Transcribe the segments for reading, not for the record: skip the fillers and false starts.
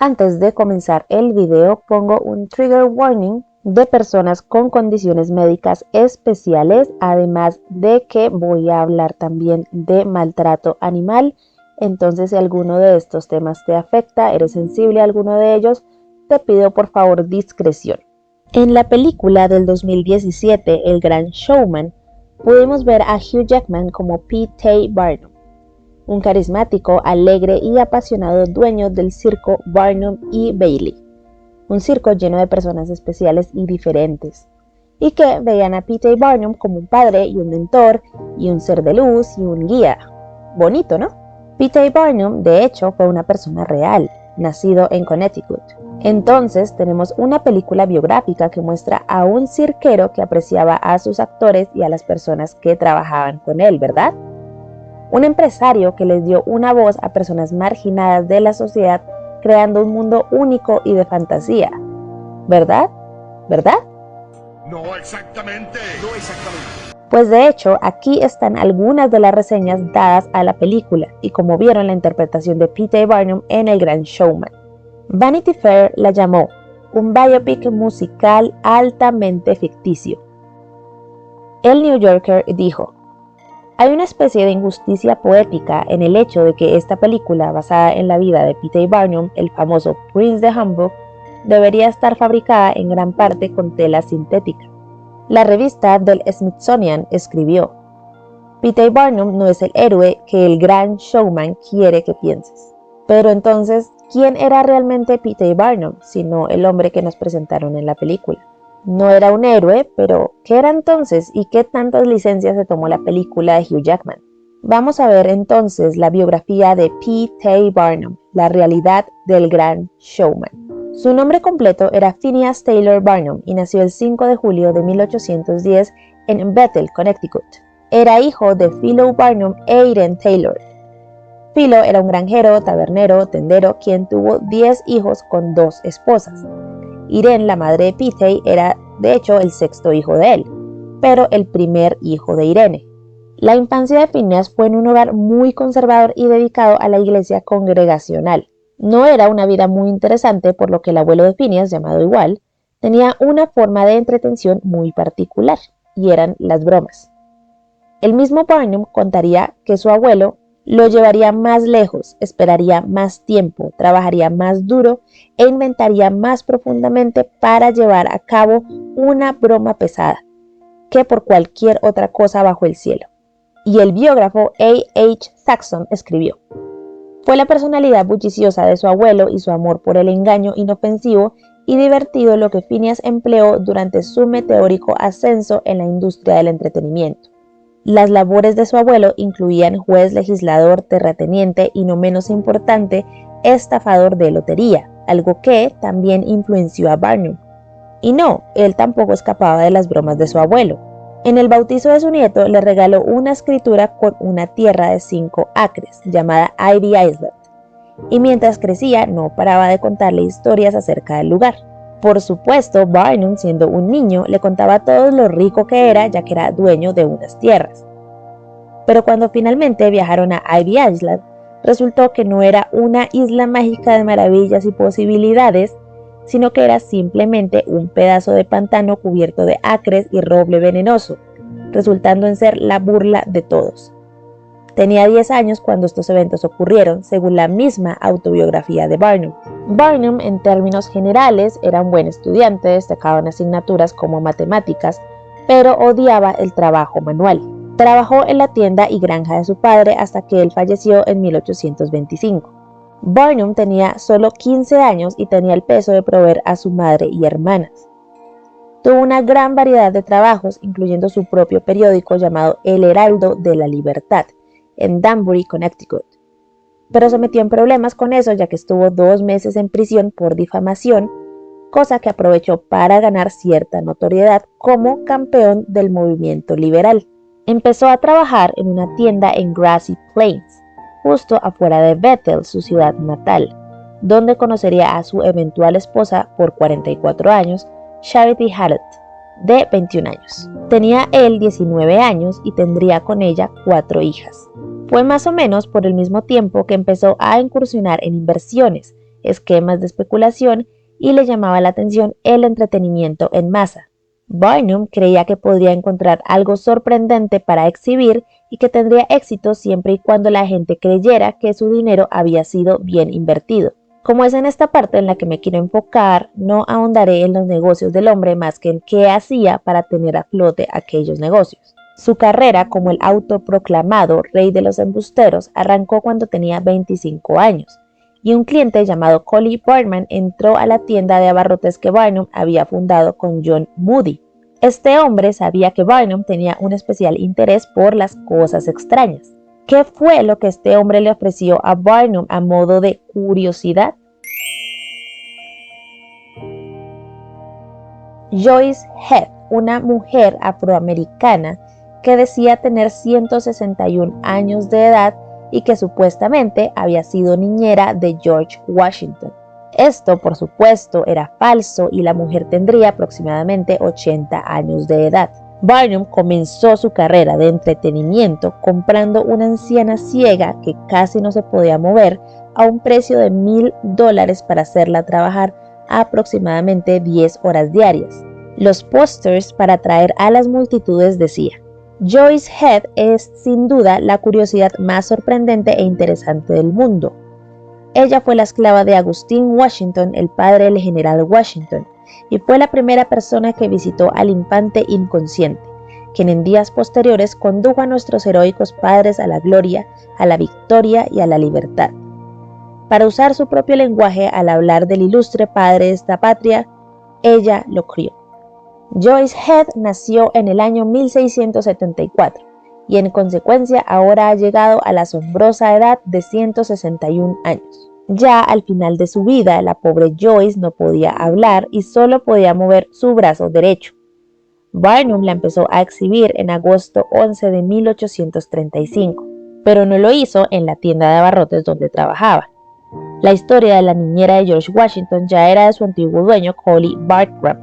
Antes de comenzar el video pongo un trigger warning de personas con condiciones médicas especiales, además de que voy a hablar también de maltrato animal. Entonces, si alguno de estos temas te afecta, eres sensible a alguno de ellos, te pido por favor discreción. En la película del 2017, El Gran Showman, pudimos ver a Hugh Jackman como P.T. Barnum, un carismático, alegre y apasionado dueño del circo Barnum y Bailey, un circo lleno de personas especiales y diferentes, y que veían a P.T. Barnum como un padre y un mentor y un ser de luz y un guía. Bonito, ¿no? P.T. Barnum, de hecho, fue una persona real, nacido en Connecticut. Entonces tenemos una película biográfica que muestra a un cirquero que apreciaba a sus actores y a las personas que trabajaban con él, ¿verdad? Un empresario que les dio una voz a personas marginadas de la sociedad, creando un mundo único y de fantasía. ¿Verdad? ¿Verdad? No exactamente. No exactamente. Pues de hecho, aquí están algunas de las reseñas dadas a la película y como vieron la interpretación de P.T. Barnum en El Gran Showman. Vanity Fair la llamó un biopic musical altamente ficticio. El New Yorker dijo: hay una especie de injusticia poética en el hecho de que esta película, basada en la vida de P.T. Barnum, el famoso Prince de Hamburg, debería estar fabricada en gran parte con tela sintética. La revista del Smithsonian escribió: P.T. Barnum no es el héroe que El Gran Showman quiere que pienses. Pero entonces, ¿quién era realmente P.T. Barnum, sino el hombre que nos presentaron en la película? No era un héroe, pero ¿qué era entonces y qué tantas licencias se tomó la película de Hugh Jackman? Vamos a ver entonces la biografía de P.T. Barnum, la realidad del Gran Showman. Su nombre completo era Phineas Taylor Barnum y nació el 5 de julio de 1810 en Bethel, Connecticut. Era hijo de Philo Barnum e Irene Taylor. Philo era un granjero, tabernero, tendero, quien tuvo 10 hijos con 2 esposas. Irene, la madre de P.T., era de hecho el 6º hijo de él, pero el primer hijo de Irene. La infancia de Phineas fue en un hogar muy conservador y dedicado a la iglesia congregacional. No era una vida muy interesante, por lo que el abuelo de Phineas, llamado igual, tenía una forma de entretención muy particular, y eran las bromas. El mismo Barnum contaría que su abuelo lo llevaría más lejos, esperaría más tiempo, trabajaría más duro e inventaría más profundamente para llevar a cabo una broma pesada que por cualquier otra cosa bajo el cielo. Y el biógrafo A.H. Saxon escribió: fue la personalidad bulliciosa de su abuelo y su amor por el engaño inofensivo y divertido lo que Phineas empleó durante su meteórico ascenso en la industria del entretenimiento. Las labores de su abuelo incluían juez, legislador, terrateniente y, no menos importante, estafador de lotería, algo que también influenció a Barnum. Y no, él tampoco escapaba de las bromas de su abuelo. En el bautizo de su nieto le regaló una escritura con una tierra de 5 acres, llamada Ivy Island, y mientras crecía no paraba de contarle historias acerca del lugar. Por supuesto, Barnum, siendo un niño, le contaba a todos lo rico que era, ya que era dueño de unas tierras. Pero cuando finalmente viajaron a Ivy Island, resultó que no era una isla mágica de maravillas y posibilidades, sino que era simplemente un pedazo de pantano cubierto de acres y roble venenoso, resultando en ser la burla de todos. Tenía 10 años cuando estos eventos ocurrieron, según la misma autobiografía de Barnum. Barnum, en términos generales, era un buen estudiante, destacaba en asignaturas como matemáticas, pero odiaba el trabajo manual. Trabajó en la tienda y granja de su padre hasta que él falleció en 1825. Barnum tenía solo 15 años y tenía el peso de proveer a su madre y hermanas. Tuvo una gran variedad de trabajos, incluyendo su propio periódico llamado El Heraldo de la Libertad, en Danbury, Connecticut. Pero se metió en problemas con eso, ya que estuvo 2 meses en prisión por difamación, cosa que aprovechó para ganar cierta notoriedad como campeón del movimiento liberal. Empezó a trabajar en una tienda en Grassy Plains, justo afuera de Bethel, su ciudad natal, donde conocería a su eventual esposa por 44 años, Charity Hallett, de 21 años. Tenía él 19 años y tendría con ella 4 hijas. Fue más o menos por el mismo tiempo que empezó a incursionar en inversiones, esquemas de especulación y le llamaba la atención el entretenimiento en masa. Barnum creía que podría encontrar algo sorprendente para exhibir y que tendría éxito siempre y cuando la gente creyera que su dinero había sido bien invertido. Como es en esta parte en la que me quiero enfocar, no ahondaré en los negocios del hombre más que en qué hacía para tener a flote aquellos negocios. Su carrera como el autoproclamado rey de los embusteros arrancó cuando tenía 25 años, y un cliente llamado Collie Bartman entró a la tienda de abarrotes que Barnum había fundado con John Moody. Este hombre sabía que Barnum tenía un especial interés por las cosas extrañas. ¿Qué fue lo que este hombre le ofreció a Barnum a modo de curiosidad? Joyce Heath, una mujer afroamericana que decía tener 161 años de edad y que supuestamente había sido niñera de George Washington. Esto, por supuesto, era falso y la mujer tendría aproximadamente 80 años de edad. Barnum comenzó su carrera de entretenimiento comprando una anciana ciega que casi no se podía mover a un precio de $1,000 para hacerla trabajar aproximadamente 10 horas diarias. Los pósters para atraer a las multitudes decían: Joyce Heath es sin duda la curiosidad más sorprendente e interesante del mundo. Ella fue la esclava de Agustín Washington, el padre del general Washington, y fue la primera persona que visitó al infante inconsciente, quien en días posteriores condujo a nuestros heroicos padres a la gloria, a la victoria y a la libertad. Para usar su propio lenguaje al hablar del ilustre padre de esta patria, ella lo crió. Joyce Heath nació en el año 1674 y en consecuencia ahora ha llegado a la asombrosa edad de 161 años. Ya al final de su vida, la pobre Joyce no podía hablar y solo podía mover su brazo derecho. Barnum la empezó a exhibir en agosto 11 de 1835, pero no lo hizo en la tienda de abarrotes donde trabajaba. La historia de la niñera de George Washington ya era de su antiguo dueño, Collie Bartram,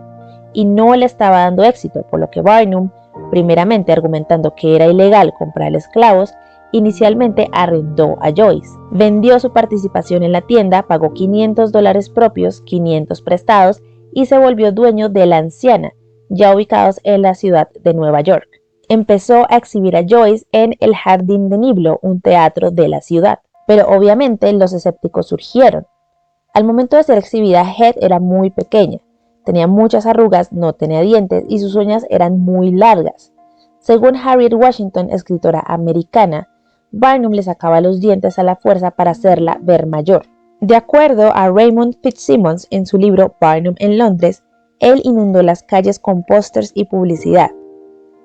y no le estaba dando éxito, por lo que Barnum, primeramente argumentando que era ilegal comprar esclavos, inicialmente arrendó a Joyce. Vendió su participación en la tienda, pagó $500 propios, 500 prestados y se volvió dueño de la anciana, ya ubicados en la ciudad de Nueva York. Empezó a exhibir a Joyce en el Jardín de Niblo, un teatro de la ciudad, pero obviamente los escépticos surgieron. Al momento de ser exhibida, Heath era muy pequeña, tenía muchas arrugas, no tenía dientes y sus uñas eran muy largas. Según Harriet Washington, escritora americana, Barnum le sacaba los dientes a la fuerza para hacerla ver mayor. De acuerdo a Raymond Fitzsimmons en su libro Barnum en Londres, él inundó las calles con pósters y publicidad.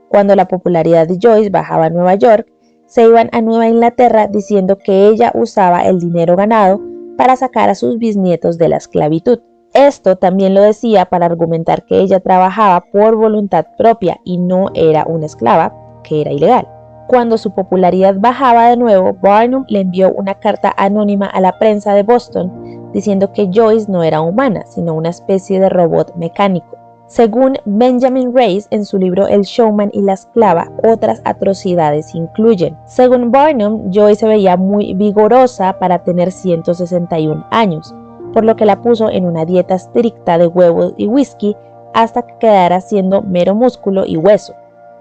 Cuando la popularidad de Joyce bajaba a Nueva York, se iban a Nueva Inglaterra diciendo que ella usaba el dinero ganado para sacar a sus bisnietos de la esclavitud. Esto también lo decía para argumentar que ella trabajaba por voluntad propia y no era una esclava, que era ilegal. Cuando su popularidad bajaba de nuevo, Barnum le envió una carta anónima a la prensa de Boston diciendo que Joyce no era humana, sino una especie de robot mecánico. Según Benjamin Race en su libro El Showman y la esclava, otras atrocidades incluyen: según Barnum, Joyce se veía muy vigorosa para tener 161 años, por lo que la puso en una dieta estricta de huevos y whisky hasta que quedara siendo mero músculo y hueso.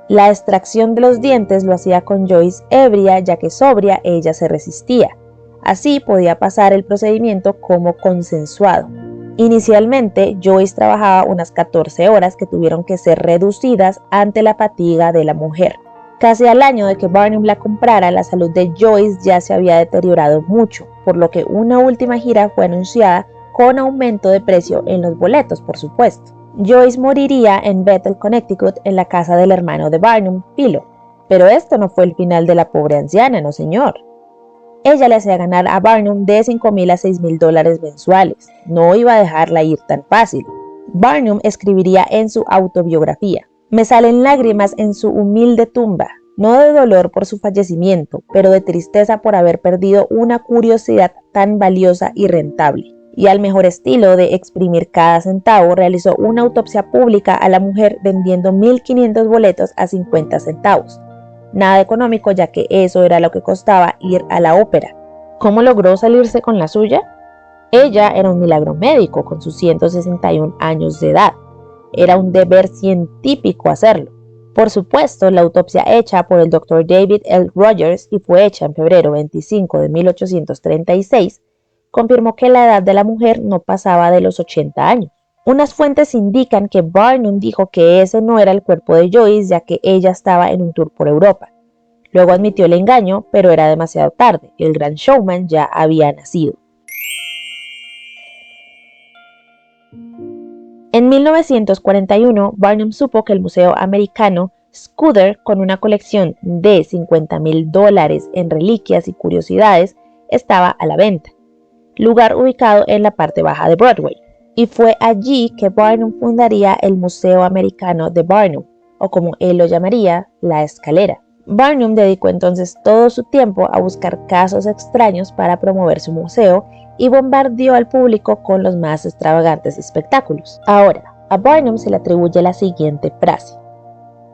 La extracción de los dientes lo hacía con Joyce ebria, ya que sobria ella se resistía. Así podía pasar el procedimiento como consensuado. Inicialmente, Joyce trabajaba unas 14 horas que tuvieron que ser reducidas ante la fatiga de la mujer. Casi al año de que Barnum la comprara, la salud de Joyce ya se había deteriorado mucho, por lo que una última gira fue anunciada con aumento de precio en los boletos, por supuesto. Joyce moriría en Bethel, Connecticut, en la casa del hermano de Barnum, Philo. Pero esto no fue el final de la pobre anciana, no señor. Ella le hacía ganar a Barnum de $5,000 a $6,000 mensuales. No iba a dejarla ir tan fácil. Barnum escribiría en su autobiografía: me salen lágrimas en su humilde tumba, no de dolor por su fallecimiento, pero de tristeza por haber perdido una curiosidad tan valiosa y rentable. Y al mejor estilo de exprimir cada centavo, realizó una autopsia pública a la mujer vendiendo 1,500 boletos a 50 centavos. Nada económico, ya que eso era lo que costaba ir a la ópera. ¿Cómo logró salirse con la suya? Ella era un milagro médico con sus 161 años de edad. Era un deber científico hacerlo. Por supuesto, la autopsia hecha por el Dr. David L. Rogers y fue hecha en febrero 25 de 1836, confirmó que la edad de la mujer no pasaba de los 80 años. Unas fuentes indican que Barnum dijo que ese no era el cuerpo de Joyce, ya que ella estaba en un tour por Europa. Luego admitió el engaño, pero era demasiado tarde. El gran showman ya había nacido. En 1941, Barnum supo que el Museo Americano Scudder, con una colección de $50,000 en reliquias y curiosidades, estaba a la venta, lugar ubicado en la parte baja de Broadway. Y fue allí que Barnum fundaría el Museo Americano de Barnum, o como él lo llamaría, La Escalera. Barnum dedicó entonces todo su tiempo a buscar casos extraños para promover su museo y bombardeó al público con los más extravagantes espectáculos. Ahora, a Barnum se le atribuye la siguiente frase: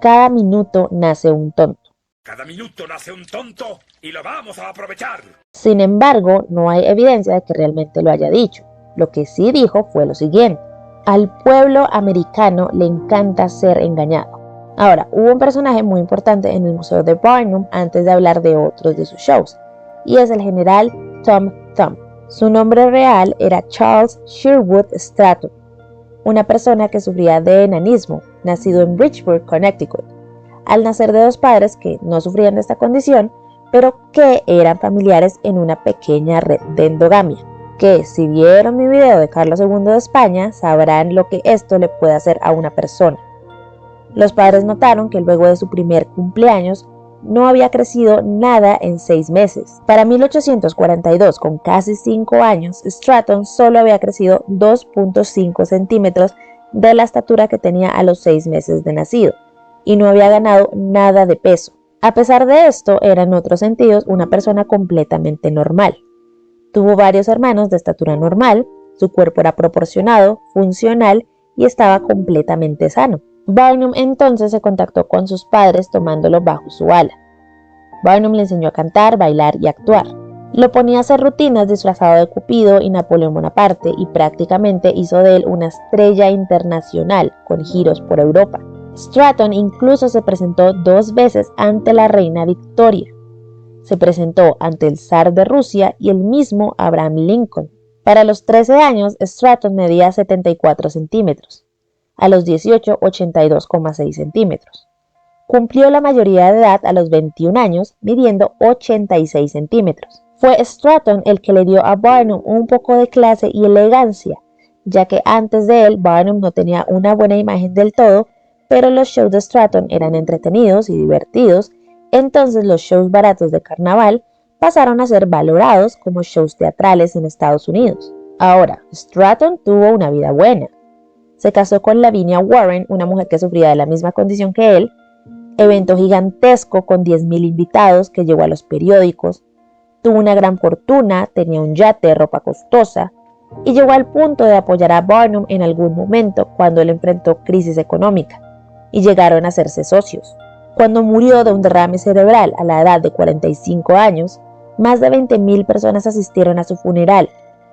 cada minuto nace un tonto. Cada minuto nace un tonto y lo vamos a aprovechar. Sin embargo, no hay evidencia de que realmente lo haya dicho. Lo que sí dijo fue lo siguiente: al pueblo americano le encanta ser engañado. Ahora, hubo un personaje muy importante en el Museo de Barnum antes de hablar de otros de sus shows, y es el general Tom Thumb. Su nombre real era Charles Sherwood Stratton, una persona que sufría de enanismo, nacido en Bridgeport, Connecticut, al nacer de dos padres que no sufrían de esta condición, pero que eran familiares en una pequeña red de endogamia, que si vieron mi video de Carlos II de España, sabrán lo que esto le puede hacer a una persona. Los padres notaron que luego de su primer cumpleaños no había crecido nada en 6 meses. Para 1842, con casi 5 años, Stratton solo había crecido 2.5 centímetros de la estatura que tenía a los 6 meses de nacido, y no había ganado nada de peso. A pesar de esto, era en otros sentidos una persona completamente normal. Tuvo varios hermanos de estatura normal, su cuerpo era proporcionado, funcional y estaba completamente sano. Barnum entonces se contactó con sus padres tomándolo bajo su ala. Barnum le enseñó a cantar, bailar y actuar. Lo ponía a hacer rutinas disfrazado de Cupido y Napoleón Bonaparte y prácticamente hizo de él una estrella internacional con giros por Europa. Stratton incluso se presentó 2 veces ante la reina Victoria. Se presentó ante el zar de Rusia y el mismo Abraham Lincoln. Para los 13 años, Stratton medía 74 centímetros. A los 18, 82,6 centímetros. Cumplió la mayoría de edad a los 21 años, midiendo 86 centímetros. Fue Stratton el que le dio a Barnum un poco de clase y elegancia, ya que antes de él Barnum no tenía una buena imagen del todo, pero los shows de Stratton eran entretenidos y divertidos, entonces los shows baratos de carnaval pasaron a ser valorados como shows teatrales en Estados Unidos. Ahora, Stratton tuvo una vida buena. Se casó con Lavinia Warren, una mujer que sufría de la misma condición que él, evento gigantesco con 10,000 invitados que llegó a los periódicos, tuvo una gran fortuna, tenía un yate, ropa costosa, y llegó al punto de apoyar a Barnum en algún momento cuando él enfrentó crisis económica, y llegaron a hacerse socios. Cuando murió de un derrame cerebral a la edad de 45 años, más de 20,000 personas asistieron a su funeral.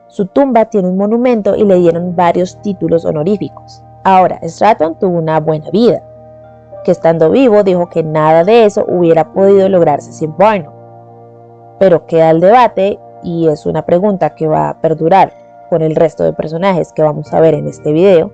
Su tumba tiene un monumento y le dieron varios títulos honoríficos. Ahora, Stratton tuvo una buena vida, que estando vivo dijo que nada de eso hubiera podido lograrse sin Barnum. Pero queda el debate, y es una pregunta que va a perdurar con el resto de personajes que vamos a ver en este video,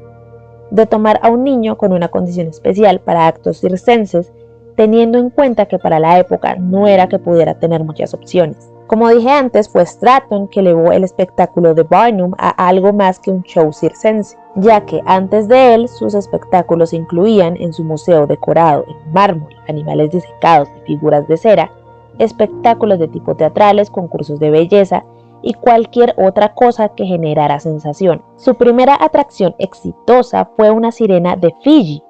de tomar a un niño con una condición especial para actos circenses, teniendo en cuenta que para la época no era que pudiera tener muchas opciones. Como dije antes, fue Stratton que elevó el espectáculo de Barnum a algo más que un show circense, ya que antes de él sus espectáculos incluían en su museo decorado en mármol, animales disecados y figuras de cera, espectáculos de tipo teatrales, concursos de belleza y cualquier otra cosa que generara sensación. Su primera atracción exitosa fue una sirena de Fiji,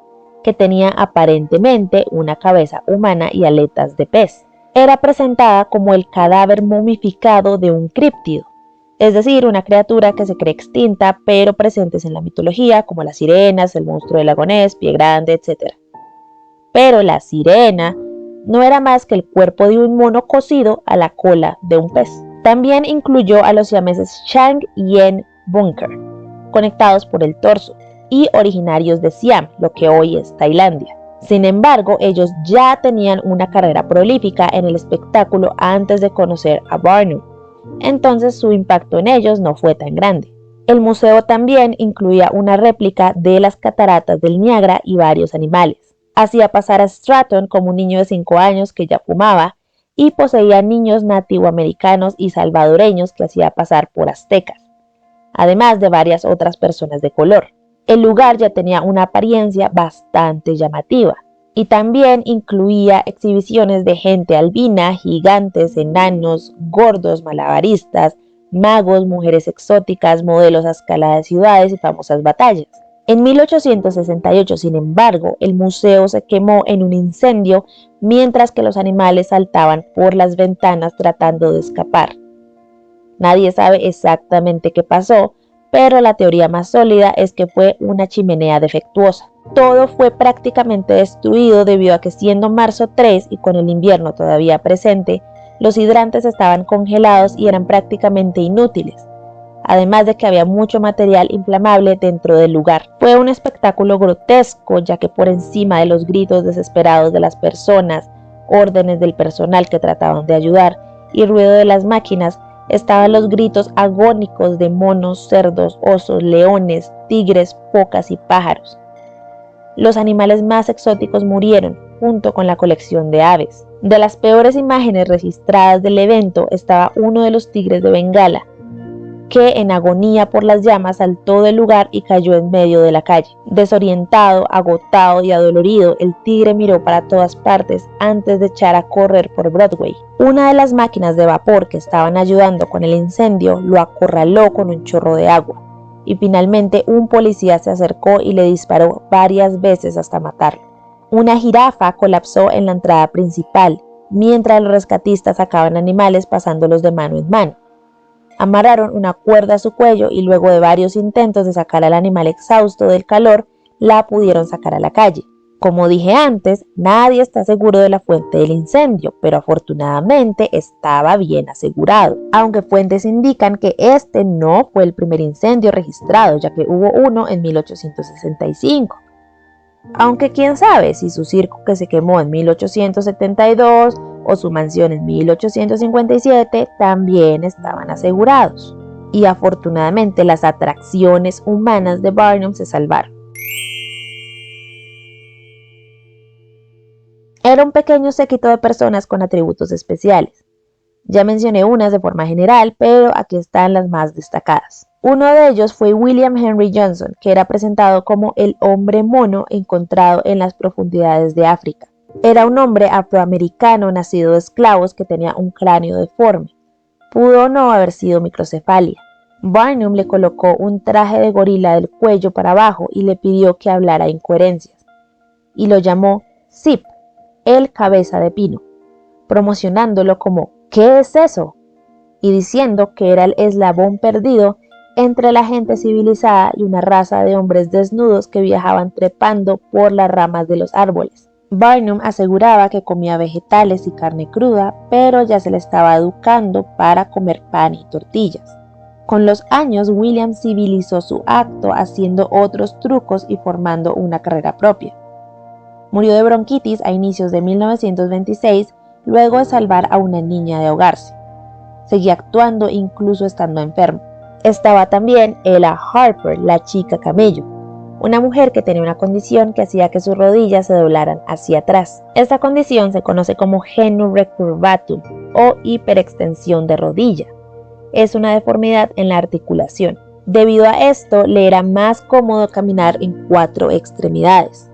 que tenía aparentemente una cabeza humana y aletas de pez. Era presentada como el cadáver momificado de un críptido, es decir, una criatura que se cree extinta pero presentes en la mitología como las sirenas, el monstruo del lago Ness, Pie Grande, etc. Pero la sirena no era más que el cuerpo de un mono cosido a la cola de un pez. También incluyó a los siameses Chang Yen Bunker, conectados por el torso, y originarios de Siam, lo que hoy es Tailandia. Sin embargo, ellos ya tenían una carrera prolífica en el espectáculo antes de conocer a Barnum, entonces su impacto en ellos no fue tan grande. El museo también incluía una réplica de las cataratas del Niágara y varios animales. Hacía pasar a Stratton como un niño de 5 años que ya fumaba y poseía niños nativoamericanos y salvadoreños que hacía pasar por aztecas, además de varias otras personas de color. El lugar ya tenía una apariencia bastante llamativa y también incluía exhibiciones de gente albina, gigantes, enanos, gordos, malabaristas, magos, mujeres exóticas, modelos a escala de ciudades y famosas batallas. En 1868, sin embargo, el museo se quemó en un incendio mientras que los animales saltaban por las ventanas tratando de escapar. Nadie sabe exactamente qué pasó, pero la teoría más sólida es que fue una chimenea defectuosa. Todo fue prácticamente destruido debido a que siendo marzo 3 y con el invierno todavía presente, los hidrantes estaban congelados y eran prácticamente inútiles, además de que había mucho material inflamable dentro del lugar. Fue un espectáculo grotesco, ya que por encima de los gritos desesperados de las personas, órdenes del personal que trataban de ayudar y ruido de las máquinas, estaban los gritos agónicos de monos, cerdos, osos, leones, tigres, focas y pájaros. Los animales más exóticos murieron, junto con la colección de aves. De las peores imágenes registradas del evento estaba uno de los tigres de Bengala, que en agonía por las llamas saltó del lugar y cayó en medio de la calle. Desorientado, agotado y adolorido, el tigre miró para todas partes antes de echar a correr por Broadway. Una de las máquinas de vapor que estaban ayudando con el incendio lo acorraló con un chorro de agua, y finalmente un policía se acercó y le disparó varias veces hasta matarlo. Una jirafa colapsó en la entrada principal, mientras los rescatistas sacaban animales pasándolos de mano en mano. Amarraron una cuerda a su cuello y luego de varios intentos de sacar al animal exhausto del calor, la pudieron sacar a la calle. Como dije antes, nadie está seguro de la fuente del incendio, pero afortunadamente estaba bien asegurado, aunque fuentes indican que este no fue el primer incendio registrado, ya que hubo uno en 1865. Aunque quién sabe si su circo que se quemó en 1872 o su mansión en 1857 también estaban asegurados. Y afortunadamente las atracciones humanas de Barnum se salvaron. Era un pequeño séquito de personas con atributos especiales. Ya mencioné unas de forma general, pero aquí están las más destacadas. Uno de ellos fue William Henry Johnson, que era presentado como el hombre mono encontrado en las profundidades de África. Era un hombre afroamericano nacido de esclavos que tenía un cráneo deforme. Pudo o no haber sido microcefalia. Barnum le colocó un traje de gorila del cuello para abajo y le pidió que hablara incoherencias. Y lo llamó Zip, el cabeza de pino, promocionándolo como ¿qué es eso? Y diciendo que era el eslabón perdido entre la gente civilizada y una raza de hombres desnudos que viajaban trepando por las ramas de los árboles. Barnum aseguraba que comía vegetales y carne cruda, pero ya se le estaba educando para comer pan y tortillas. Con los años, William civilizó su acto haciendo otros trucos y formando una carrera propia. Murió de bronquitis a inicios de 1926, luego de salvar a una niña de ahogarse. Seguía actuando incluso estando enfermo. Estaba también Ella Harper, la chica camello, una mujer que tenía una condición que hacía que sus rodillas se doblaran hacia atrás. Esta condición se conoce como genu recurvatum o hiperextensión de rodilla. Es una deformidad en la articulación. Debido a esto, le era más cómodo caminar en 4 extremidades.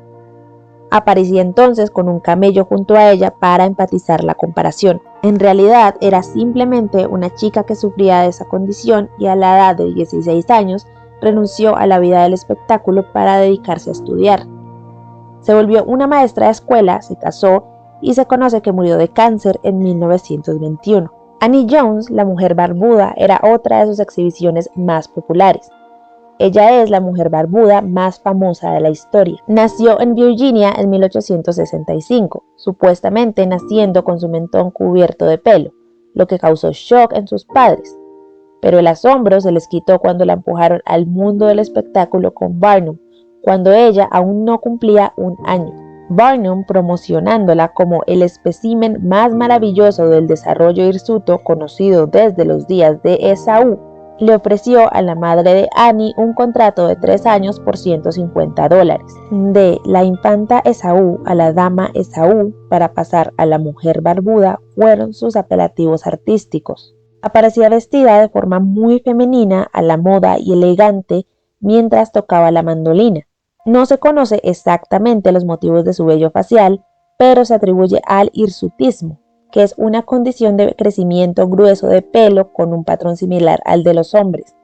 Aparecía entonces con un camello junto a ella para empatizar la comparación. En realidad era simplemente una chica que sufría de esa condición y a la edad de 16 años renunció a la vida del espectáculo para dedicarse a estudiar. Se volvió una maestra de escuela, se casó y se conoce que murió de cáncer en 1921. Annie Jones, la mujer barbuda, era otra de sus exhibiciones más populares. Ella es la mujer barbuda más famosa de la historia. Nació en Virginia en 1865, supuestamente naciendo con su mentón cubierto de pelo, lo que causó shock en sus padres. Pero el asombro se les quitó cuando la empujaron al mundo del espectáculo con Barnum, cuando ella aún no cumplía un año. Barnum, promocionándola como el espécimen más maravilloso del desarrollo hirsuto conocido desde los días de Esaú, le ofreció a la madre de Annie un contrato de 3 años por $150. De la infanta Esaú a la dama Esaú, para pasar a la mujer barbuda, fueron sus apelativos artísticos. Aparecía vestida de forma muy femenina, a la moda y elegante, mientras tocaba la mandolina. No se conoce exactamente los motivos de su vello facial, pero se atribuye al hirsutismo, que es una condición de crecimiento grueso de pelo con un patrón similar al de los hombres.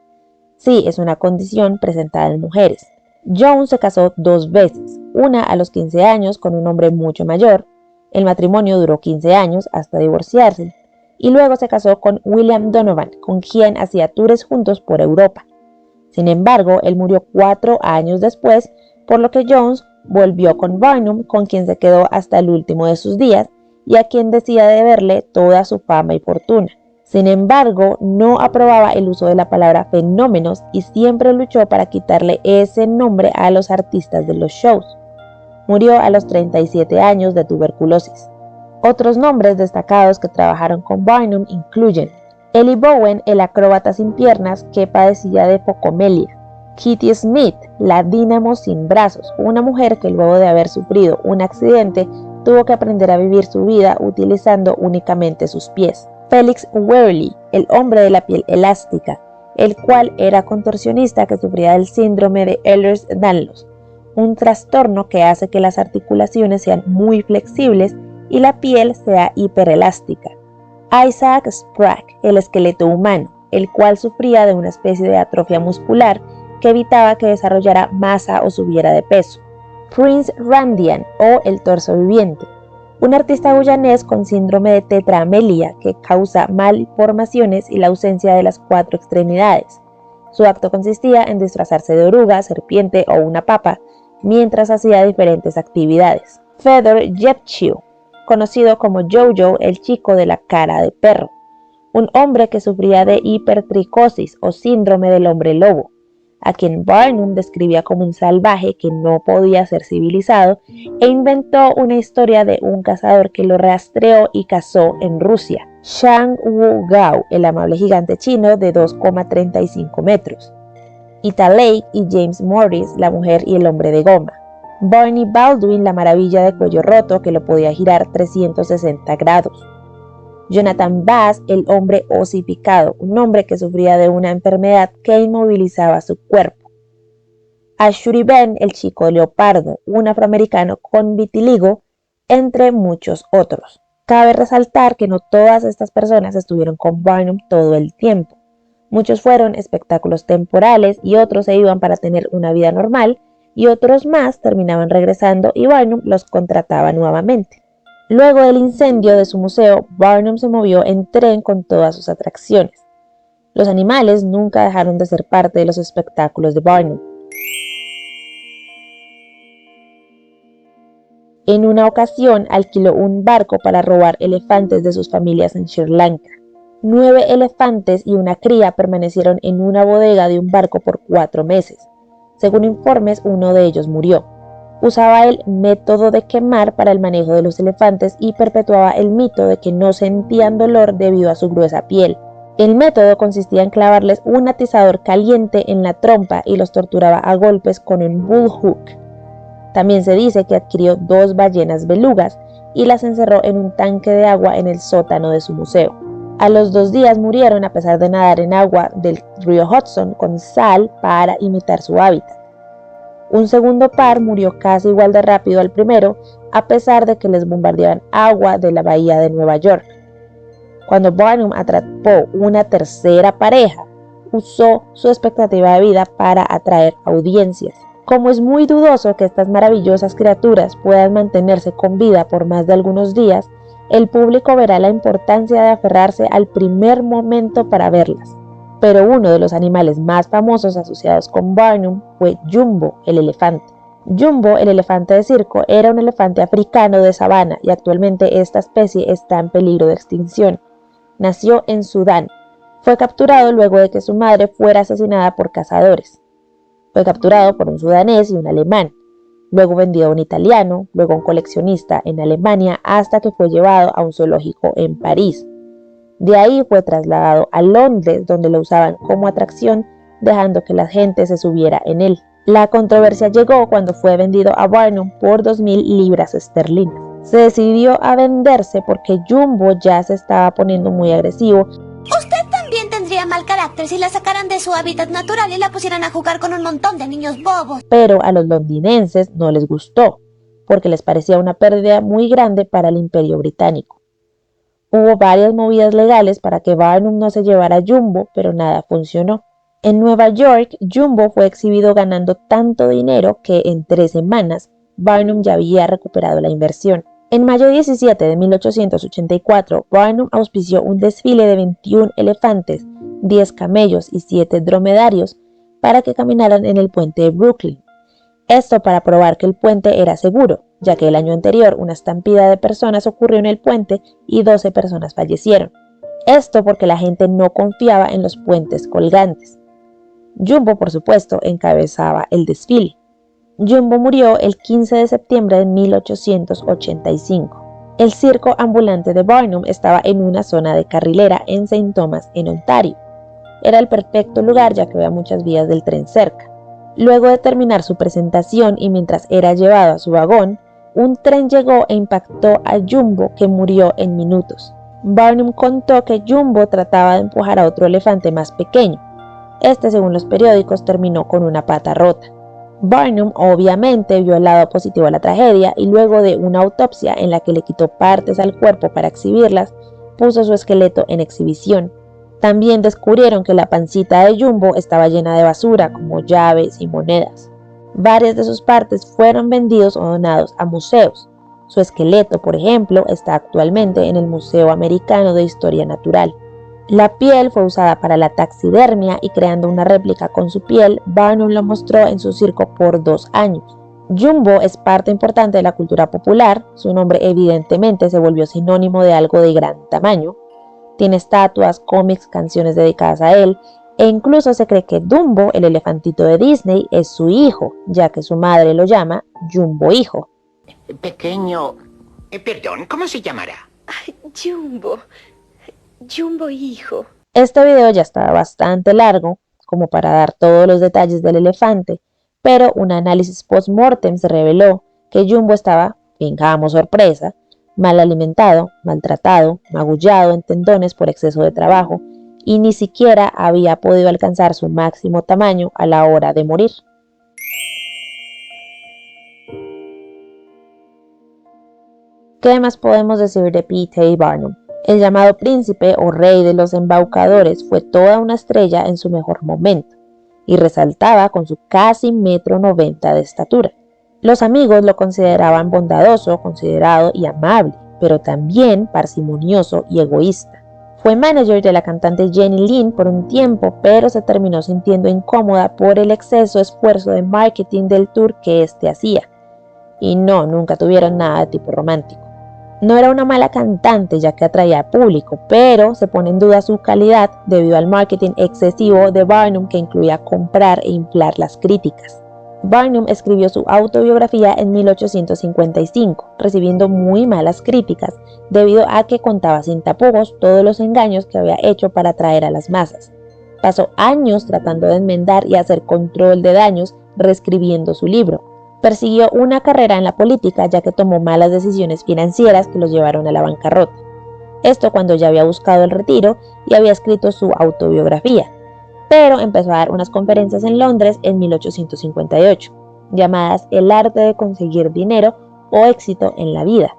Sí, es una condición presentada en mujeres. Jones se casó 2 veces, una a los 15 años con un hombre mucho mayor. El matrimonio duró 15 años hasta divorciarse, y luego se casó con William Donovan, con quien hacía tours juntos por Europa. Sin embargo, él murió 4 años después, por lo que Jones volvió con Barnum, con quien se quedó hasta el último de sus días y a quien decía deberle toda su fama y fortuna. Sin embargo, no aprobaba el uso de la palabra fenómenos y siempre luchó para quitarle ese nombre a los artistas de los shows. Murió a los 37 años de tuberculosis. Otros nombres destacados que trabajaron con Barnum incluyen Ellie Bowen, el acróbata sin piernas que padecía de focomelia; Kitty Smith, la dínamo sin brazos, una mujer que luego de haber sufrido un accidente tuvo que aprender a vivir su vida utilizando únicamente sus pies; Felix Wehrle, el hombre de la piel elástica, el cual era contorsionista que sufría del síndrome de Ehlers-Danlos, un trastorno que hace que las articulaciones sean muy flexibles y la piel sea hiperelástica; Isaac Sprague, el esqueleto humano, el cual sufría de una especie de atrofia muscular que evitaba que desarrollara masa o subiera de peso; Prince Randian, o el torso viviente, un artista guyanés con síndrome de tetraamelia que causa malformaciones y la ausencia de las 4 extremidades. Su acto consistía en disfrazarse de oruga, serpiente o una papa mientras hacía diferentes actividades. Fedor Jepchiou, conocido como Jojo, el chico de la cara de perro, un hombre que sufría de hipertricosis o síndrome del hombre lobo, a quien Barnum describía como un salvaje que no podía ser civilizado, e inventó una historia de un cazador que lo rastreó y cazó en Rusia. Shang Wu Gao, el amable gigante chino de 2,35 metros. Ita Lake y James Morris, la mujer y el hombre de goma. Barney Baldwin, la maravilla de cuello roto que lo podía girar 360 grados. Jonathan Bass, el hombre osificado, un hombre que sufría de una enfermedad que inmovilizaba su cuerpo. Ashuri Ben, el chico leopardo, un afroamericano con vitiligo, entre muchos otros. Cabe resaltar que no todas estas personas estuvieron con Barnum todo el tiempo. Muchos fueron espectáculos temporales y otros se iban para tener una vida normal, y otros más terminaban regresando y Barnum los contrataba nuevamente. Luego del incendio de su museo, Barnum se movió en tren con todas sus atracciones. Los animales nunca dejaron de ser parte de los espectáculos de Barnum. En una ocasión alquiló un barco para robar elefantes de sus familias en Sri Lanka. 9 elefantes y una cría permanecieron en una bodega de un barco por 4 meses. Según informes, uno de ellos murió. Usaba el método de quemar para el manejo de los elefantes y perpetuaba el mito de que no sentían dolor debido a su gruesa piel. El método consistía en clavarles un atizador caliente en la trompa y los torturaba a golpes con un bullhook. También se dice que adquirió 2 ballenas belugas y las encerró en un tanque de agua en el sótano de su museo. A los 2 días murieron a pesar de nadar en agua del río Hudson con sal para imitar su hábitat. Un segundo par murió casi igual de rápido al primero, a pesar de que les bombardeaban agua de la bahía de Nueva York. Cuando Barnum atrapó una tercera pareja, usó su expectativa de vida para atraer audiencias. Como es muy dudoso que estas maravillosas criaturas puedan mantenerse con vida por más de algunos días, el público verá la importancia de aferrarse al primer momento para verlas. Pero uno de los animales más famosos asociados con Barnum fue Jumbo, el elefante. Jumbo, el elefante de circo, era un elefante africano de sabana y actualmente esta especie está en peligro de extinción. Nació en Sudán. Fue capturado luego de que su madre fuera asesinada por cazadores. Fue capturado por un sudanés y un alemán. Luego vendido a un italiano, luego a un coleccionista en Alemania, hasta que fue llevado a un zoológico en París. De ahí fue trasladado a Londres, donde lo usaban como atracción, dejando que la gente se subiera en él. La controversia llegó cuando fue vendido a Barnum por 2.000 libras esterlinas. Se decidió a venderse porque Jumbo ya se estaba poniendo muy agresivo. Usted también tendría mal carácter si la sacaran de su hábitat natural y la pusieran a jugar con un montón de niños bobos. Pero a los londinenses no les gustó, porque les parecía una pérdida muy grande para el Imperio Británico. Hubo varias movidas legales para que Barnum no se llevara a Jumbo, pero nada funcionó. En Nueva York, Jumbo fue exhibido ganando tanto dinero que en 3 semanas Barnum ya había recuperado la inversión. En mayo 17 de 1884, Barnum auspició un desfile de 21 elefantes, 10 camellos y 7 dromedarios para que caminaran en el puente de Brooklyn. Esto para probar que el puente era seguro, ya que el año anterior una estampida de personas ocurrió en el puente y 12 personas fallecieron. Esto porque la gente no confiaba en los puentes colgantes. Jumbo, por supuesto, encabezaba el desfile. Jumbo murió el 15 de septiembre de 1885. El circo ambulante de Barnum estaba en una zona de carrilera en St. Thomas, en Ontario. Era el perfecto lugar ya que había muchas vías del tren cerca. Luego de terminar su presentación y mientras era llevado a su vagón, un tren llegó e impactó a Jumbo, que murió en minutos. Barnum contó que Jumbo trataba de empujar a otro elefante más pequeño. Este, según los periódicos, terminó con una pata rota. Barnum obviamente vio el lado positivo a la tragedia y luego de una autopsia en la que le quitó partes al cuerpo para exhibirlas, puso su esqueleto en exhibición. También descubrieron que la pancita de Jumbo estaba llena de basura como llaves y monedas. Varias de sus partes fueron vendidos o donados a museos. Su esqueleto, por ejemplo, está actualmente en el Museo Americano de Historia Natural. La piel fue usada para la taxidermia y creando una réplica con su piel, Barnum lo mostró en su circo por 2 años. Jumbo es parte importante de la cultura popular, su nombre evidentemente se volvió sinónimo de algo de gran tamaño. Tiene estatuas, cómics, canciones dedicadas a él, e incluso se cree que Dumbo, el elefantito de Disney, es su hijo, ya que su madre lo llama Jumbo hijo. Pequeño... perdón, ¿cómo se llamará? Ay, Jumbo. Jumbo hijo. Este video ya estaba bastante largo, como para dar todos los detalles del elefante, pero un análisis post-mortem se reveló que Jumbo estaba, fingamos sorpresa, mal alimentado, maltratado, magullado en tendones por exceso de trabajo y ni siquiera había podido alcanzar su máximo tamaño a la hora de morir. ¿Qué más podemos decir de P.T. Barnum? El llamado príncipe o rey de los embaucadores fue toda una estrella en su mejor momento y resaltaba con su casi 1,90 m de estatura. Los amigos lo consideraban bondadoso, considerado y amable, pero también parsimonioso y egoísta. Fue manager de la cantante Jenny Lind por un tiempo, pero se terminó sintiendo incómoda por el exceso de esfuerzo de marketing del tour que éste hacía. Y no, nunca tuvieron nada de tipo romántico. No era una mala cantante ya que atraía público, pero se pone en duda su calidad debido al marketing excesivo de Barnum que incluía comprar e inflar las críticas. Barnum escribió su autobiografía en 1855, recibiendo muy malas críticas debido a que contaba sin tapujos todos los engaños que había hecho para atraer a las masas. Pasó años tratando de enmendar y hacer control de daños, reescribiendo su libro. Persiguió una carrera en la política ya que tomó malas decisiones financieras que los llevaron a la bancarrota. Esto cuando ya había buscado el retiro y había escrito su autobiografía, pero empezó a dar unas conferencias en Londres en 1858, llamadas El arte de conseguir dinero o éxito en la vida,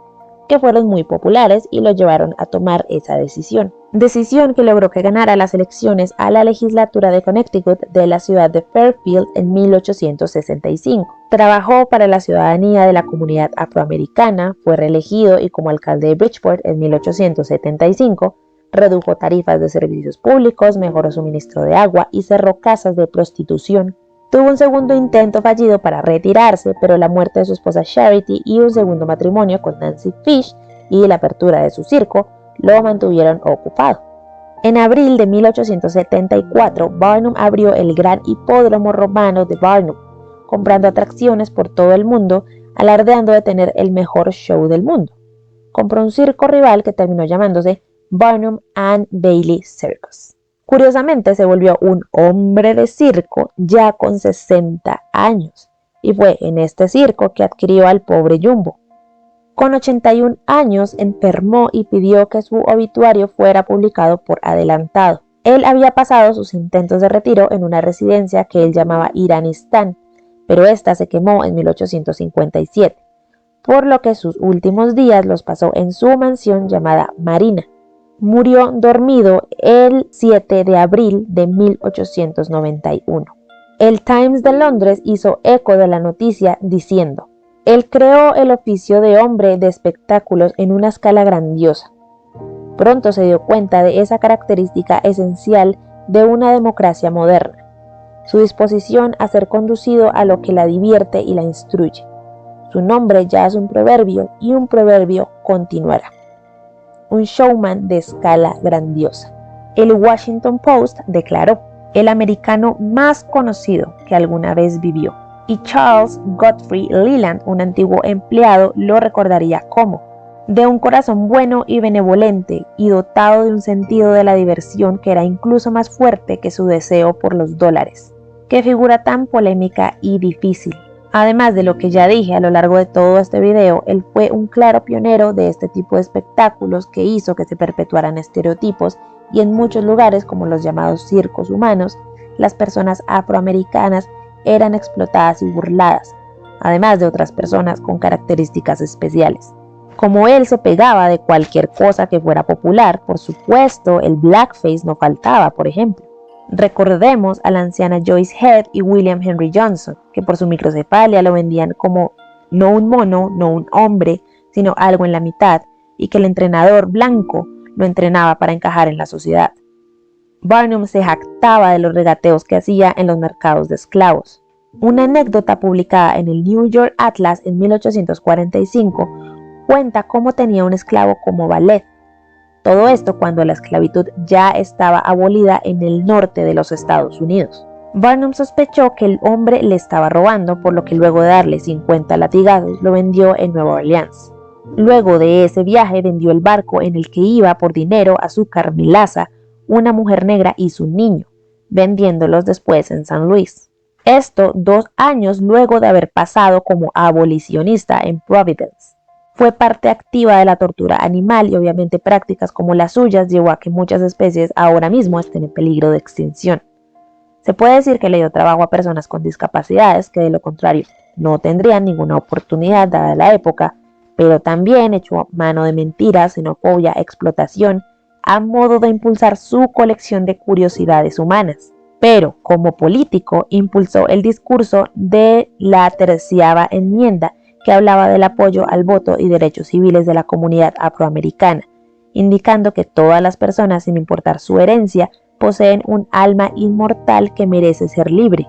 que fueron muy populares y lo llevaron a tomar esa decisión. Decisión que logró que ganara las elecciones a la legislatura de Connecticut de la ciudad de Fairfield en 1865. Trabajó para la ciudadanía de la comunidad afroamericana, fue reelegido y como alcalde de Bridgeport en 1875, redujo tarifas de servicios públicos, mejoró suministro de agua y cerró casas de prostitución. Tuvo un segundo intento fallido para retirarse, pero la muerte de su esposa Charity y un segundo matrimonio con Nancy Fish y la apertura de su circo lo mantuvieron ocupado. En abril de 1874, Barnum abrió el gran hipódromo romano de Barnum, comprando atracciones por todo el mundo, alardeando de tener el mejor show del mundo. Compró un circo rival que terminó llamándose Barnum and Bailey Circus. Curiosamente, se volvió un hombre de circo ya con 60 años, y fue en este circo que adquirió al pobre Jumbo. Con 81 años enfermó y pidió que su obituario fuera publicado por adelantado. Él había pasado sus intentos de retiro en una residencia que él llamaba Iranistán, pero esta se quemó en 1857, por lo que sus últimos días los pasó en su mansión llamada Marina. Murió dormido el 7 de abril de 1891. El Times de Londres hizo eco de la noticia diciendo: él creó el oficio de hombre de espectáculos en una escala grandiosa. Pronto se dio cuenta de esa característica esencial de una democracia moderna, su disposición a ser conducido a lo que la divierte y la instruye. Su nombre ya es un proverbio y un proverbio continuará. Un showman de escala grandiosa. El Washington Post declaró: el americano más conocido que alguna vez vivió. Y Charles Godfrey Leland, un antiguo empleado, lo recordaría como: de un corazón bueno y benevolente y dotado de un sentido de la diversión que era incluso más fuerte que su deseo por los dólares. Qué figura tan polémica y difícil. Además de lo que ya dije a lo largo de todo este video, él fue un claro pionero de este tipo de espectáculos que hizo que se perpetuaran estereotipos, y en muchos lugares, como los llamados circos humanos, las personas afroamericanas eran explotadas y burladas, además de otras personas con características especiales. Como él se pegaba de cualquier cosa que fuera popular, por supuesto, el blackface no faltaba, por ejemplo. Recordemos a la anciana Joyce Head y William Henry Johnson, que por su microcefalia lo vendían como no un mono, no un hombre, sino algo en la mitad, y que el entrenador blanco lo entrenaba para encajar en la sociedad. Barnum se jactaba de los regateos que hacía en los mercados de esclavos. Una anécdota publicada en el New York Atlas en 1845 cuenta cómo tenía un esclavo como valet. Todo esto cuando la esclavitud ya estaba abolida en el norte de los Estados Unidos. Barnum sospechó que el hombre le estaba robando, por lo que luego de darle 50 latigazos lo vendió en Nueva Orleans. Luego de ese viaje vendió el barco en el que iba por dinero, azúcar, melaza, una mujer negra y su niño, vendiéndolos después en San Luis. Esto 2 años luego de haber pasado como abolicionista en Providence. Fue parte activa de la tortura animal y obviamente prácticas como las suyas llevó a que muchas especies ahora mismo estén en peligro de extinción. Se puede decir que le dio trabajo a personas con discapacidades que de lo contrario no tendrían ninguna oportunidad dada la época, pero también echó mano de mentiras, xenofobia, explotación, a modo de impulsar su colección de curiosidades humanas. Pero como político impulsó el discurso de la 13ª enmienda, que hablaba del apoyo al voto y derechos civiles de la comunidad afroamericana, indicando que todas las personas, sin importar su herencia, poseen un alma inmortal que merece ser libre.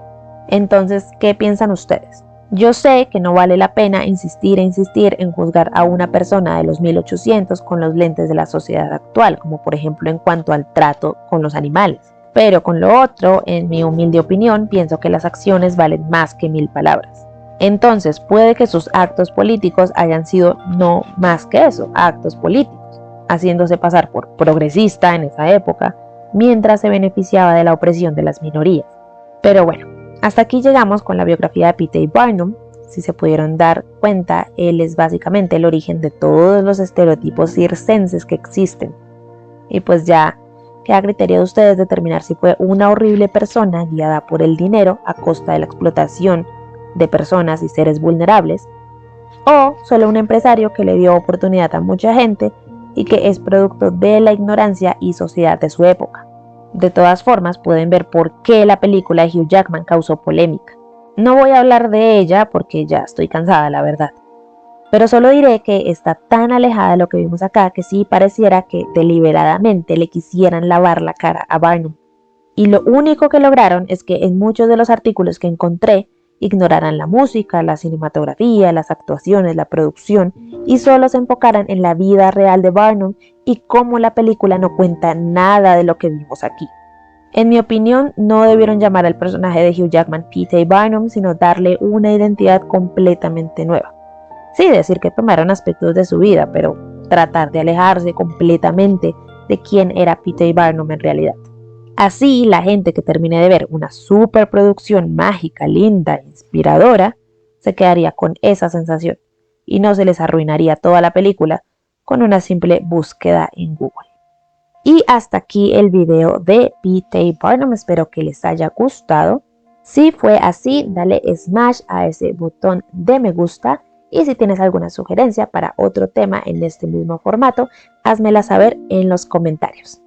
Entonces, ¿qué piensan ustedes? Yo sé que no vale la pena insistir en juzgar a una persona de los 1800 con los lentes de la sociedad actual, como por ejemplo en cuanto al trato con los animales. Pero con lo otro, en mi humilde opinión, pienso que las acciones valen más que 1000 palabras. Entonces, puede que sus actos políticos hayan sido no más que eso, actos políticos, haciéndose pasar por progresista en esa época, mientras se beneficiaba de la opresión de las minorías. Pero bueno, hasta aquí llegamos con la biografía de P.T. Barnum. Si se pudieron dar cuenta, él es básicamente el origen de todos los estereotipos circenses que existen. Y pues ya queda a criterio de ustedes determinar si fue una horrible persona guiada por el dinero a costa de la explotación de personas y seres vulnerables, o solo un empresario que le dio oportunidad a mucha gente y que es producto de la ignorancia y sociedad de su época. De todas formas, pueden ver por qué la película de Hugh Jackman causó polémica. No voy a hablar de ella porque ya estoy cansada, la verdad. Pero solo diré que está tan alejada de lo que vimos acá que sí pareciera que deliberadamente le quisieran lavar la cara a Barnum. Y lo único que lograron es que en muchos de los artículos que encontré ignoraran la música, la cinematografía, las actuaciones, la producción y solo se enfocaran en la vida real de Barnum y cómo la película no cuenta nada de lo que vimos aquí. En mi opinión, no debieron llamar al personaje de Hugh Jackman P.T. Barnum, sino darle una identidad completamente nueva. Sí, decir que tomaron aspectos de su vida, pero tratar de alejarse completamente de quién era P.T. Barnum en realidad. Así, la gente que termine de ver una superproducción mágica, linda, inspiradora, se quedaría con esa sensación y no se les arruinaría toda la película con una simple búsqueda en Google. Y hasta aquí el video de P.T. Barnum, espero que les haya gustado. Si fue así, dale smash a ese botón de me gusta y si tienes alguna sugerencia para otro tema en este mismo formato, házmela saber en los comentarios.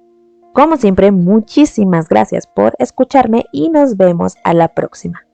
Como siempre, muchísimas gracias por escucharme y nos vemos a la próxima.